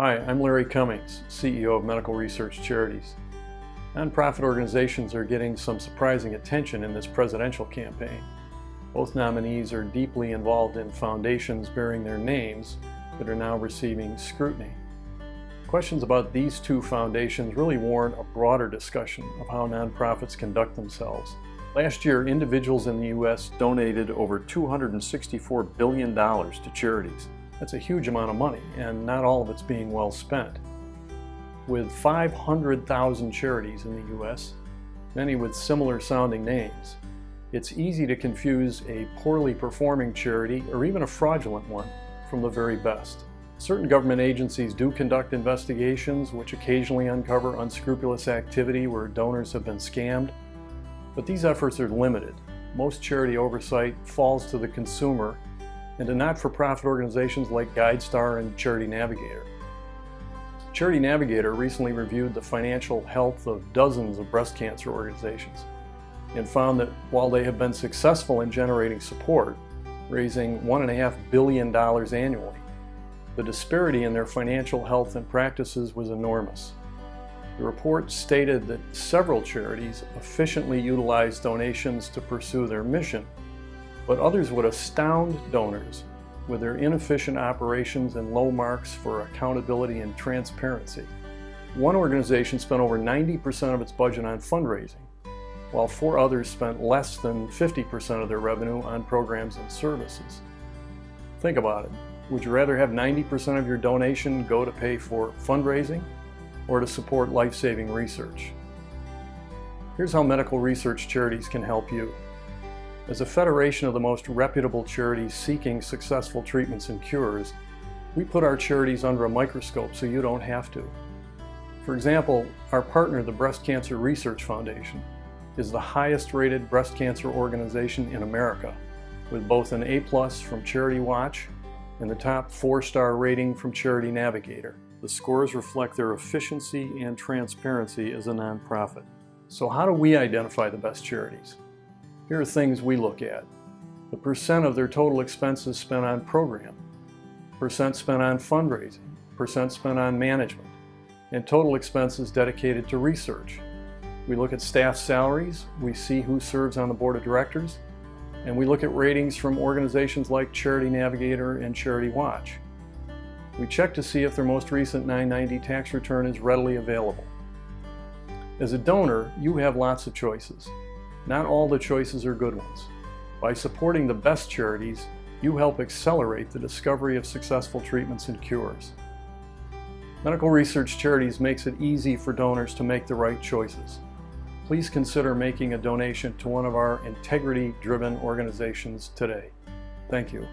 Hi, I'm Larry Cummings, CEO of Medical Research Charities. Nonprofit organizations are getting some surprising attention in this presidential campaign. Both nominees are deeply involved in foundations bearing their names that are now receiving scrutiny. Questions about these two foundations really warrant a broader discussion of how nonprofits conduct themselves. Last year, individuals in the U.S. donated over $264 billion to charities. That's a huge amount of money, and not all of it's being well spent. With 500,000 charities in the U.S., many with similar sounding names, it's easy to confuse a poorly performing charity or even a fraudulent one from the very best. Certain government agencies do conduct investigations which occasionally uncover unscrupulous activity where donors have been scammed, but these efforts are limited. Most charity oversight falls to the consumer and to not-for-profit organizations like GuideStar and Charity Navigator. Charity Navigator recently reviewed the financial health of dozens of breast cancer organizations and found that while they have been successful in generating support, raising $1.5 billion annually, the disparity in their financial health and practices was enormous. The report stated that several charities efficiently utilize donations to pursue their mission, but others would astound donors with their inefficient operations and low marks for accountability and transparency. One organization spent over 90% of its budget on fundraising, while 4 others spent less than 50% of their revenue on programs and services. Think about it. Would you rather have 90% of your donation go to pay for fundraising or to support life-saving research? Here's how Medical Research Charities can help you. As a federation of the most reputable charities seeking successful treatments and cures, we put our charities under a microscope so you don't have to. For example, our partner, the Breast Cancer Research Foundation, is the highest rated breast cancer organization in America, with both an A+ from Charity Watch and the top 4-star rating from Charity Navigator. The scores reflect their efficiency and transparency as a nonprofit. So how do we identify the best charities? Here are things we look at. The percent of their total expenses spent on program, percent spent on fundraising, percent spent on management, and total expenses dedicated to research. We look at staff salaries, we see who serves on the board of directors, and we look at ratings from organizations like Charity Navigator and Charity Watch. We check to see if their most recent 990 tax return is readily available. As a donor, you have lots of choices. Not all the choices are good ones. By supporting the best charities, you help accelerate the discovery of successful treatments and cures. Medical Research Charities makes it easy for donors to make the right choices. Please consider making a donation to one of our integrity-driven organizations today. Thank you.